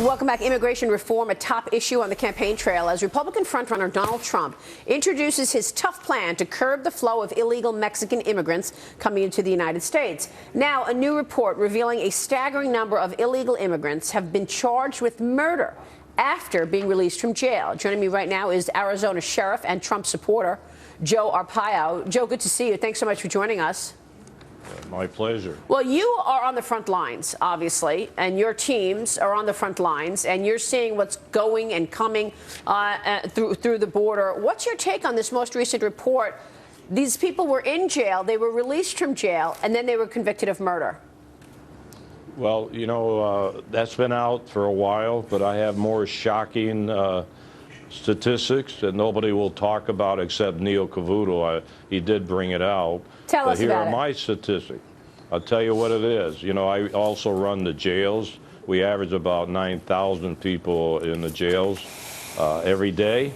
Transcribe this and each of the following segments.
Welcome back. Immigration reform, a top issue on the campaign trail as Republican frontrunner Donald Trump introduces his tough plan to curb the flow of illegal Mexican immigrants coming into the United States. Now, a new report revealing a staggering number of illegal immigrants have been charged with murder after being released from jail. Joining me right now is Arizona Sheriff and Trump supporter Joe Arpaio. Joe, good to see you. Thanks so much for joining us. My pleasure. Well, you are on the front lines, obviously, and your teams are on the front lines, and you're seeing what's going and coming through the border. What's your take on this most recent report? These people were in jail, they were released from jail, and then they were convicted of murder. Well, you know, that's been out for a while, but I have more shocking statistics that nobody will talk about except Neil Cavuto. He did bring it out. Tell us about it. Here are my statistics. I'll tell you what it is. You know, I also run the jails. We average about 9,000 people in the jails every day.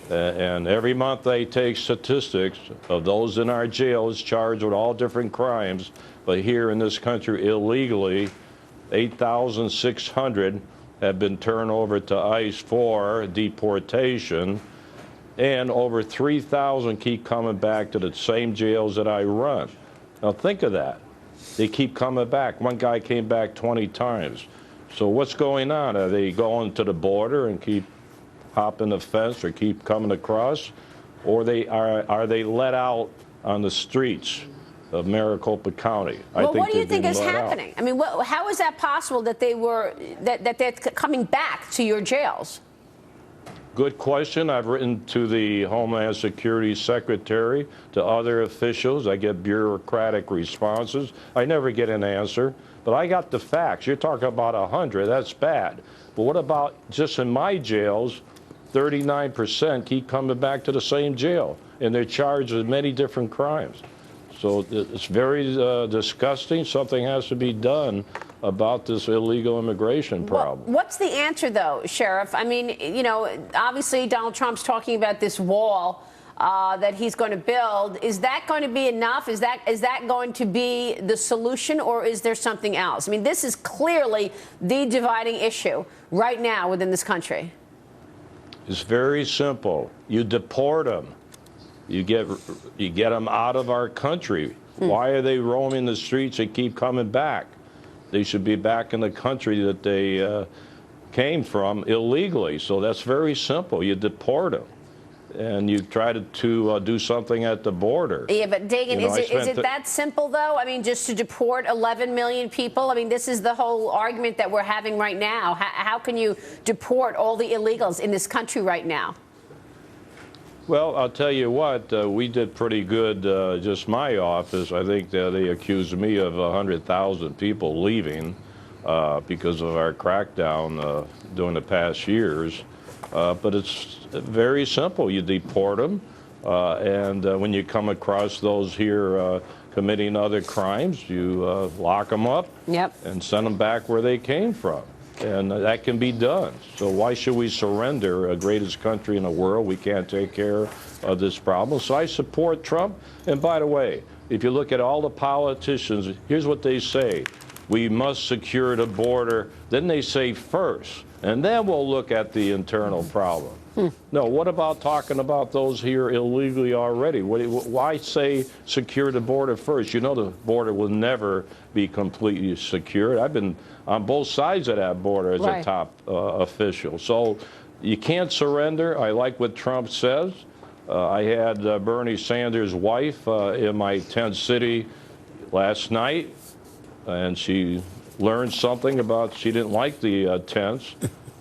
And every month they take statistics of those in our jails charged with all different crimes. But here in this country illegally, 8,600 have been turned over to ICE for deportation, and over 3,000 keep coming back to the same jails that I run. Now think of that. They keep coming back. One guy came back 20 times. So what's going on? Are they going to the border and keep hopping the fence or keep coming across? Or are they let out on the streets of Maricopa County? Well, what do you think is happening? I mean, how is that possible that they're coming back to your jails? Good question. I've written to the Homeland Security Secretary, to other officials. I get bureaucratic responses. I never get an answer, but I got the facts. You're talking about 100. That's bad. But what about just in my jails, 39% keep coming back to the same jail, and they're charged with many different crimes. So it's very disgusting. Something has to be done about this illegal immigration problem. Well, what's the answer, though, Sheriff? I mean, you know, obviously Donald Trump's talking about this wall that he's going to build. Is that going to be enough? Is that going to be the solution, or is there something else? I mean, this is clearly the dividing issue right now within this country. It's very simple. You deport them. You get them out of our country. Why are they roaming the streets and keep coming back? They should be back in the country that they came from illegally. So that's very simple. You deport them, and you try to do something at the border. Yeah, but Dagan, is it that simple, though? I mean, just to deport 11 million people? I mean, this is the whole argument that we're having right now. How can you deport all the illegals in this country right now? Well, I'll tell you what, we did pretty good, just my office. I think they accused me of 100,000 people leaving because of our crackdown during the past years. But it's very simple. You deport them, and when you come across those here committing other crimes, you lock them up and send them back where they came from. And that can be done. So why should we surrender the greatest country in the world? We can't take care of this problem. So I support Trump. And by the way, if you look at all the politicians, here's what they say. We must secure the border. Then they say first, and then we'll look at the internal problem. No, what about talking about those here illegally already? Why say secure the border first? You know the border will never be completely secured. I've been on both sides of that border as a top official. So you can't surrender. I like what Trump says. I had Bernie Sanders' wife in my tent city last night, and she learned something about she didn't like the tents.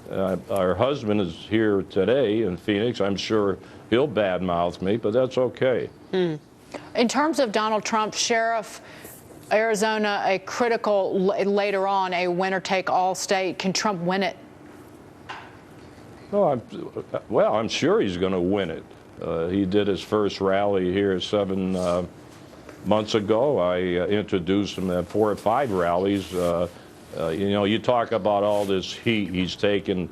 Our husband is here today in Phoenix. I'm sure he'll badmouth me, but that's okay. In terms of Donald Trump, Sheriff, Arizona, a critical, later on, a winner-take-all state. Can Trump win it? No, I'm sure he's going to win it. He did his first rally here 7 months ago. I introduced him at 4 or 5 rallies. You know, you talk about all this heat he's taken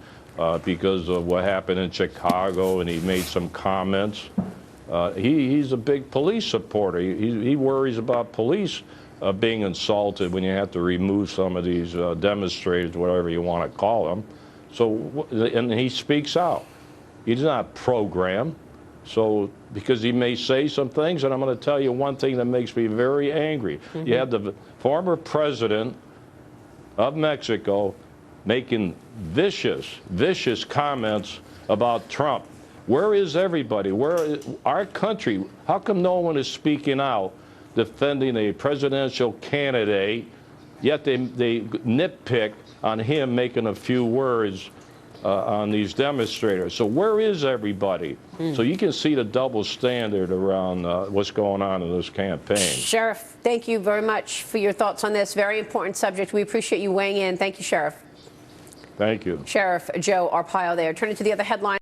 because of what happened in Chicago, and he made some comments. He's a big police supporter. He worries about police being insulted when you have to remove some of these demonstrators, whatever you want to call them. So, and he speaks out. He's not programmed. So, because he may say some things, and I'm going to tell you one thing that makes me very angry. You have the former president of Mexico making vicious comments about Trump. Where is everybody? Where is our country? How come no one is speaking out defending a presidential candidate, yet they nitpick on him making a few words on these demonstrators? So where is everybody? So you can see the double standard around what's going on in this campaign. Sheriff, thank you very much for your thoughts on this very important subject. We appreciate you weighing in. Thank you, Sheriff. Thank you. Sheriff Joe Arpaio there. Turning to the other headline.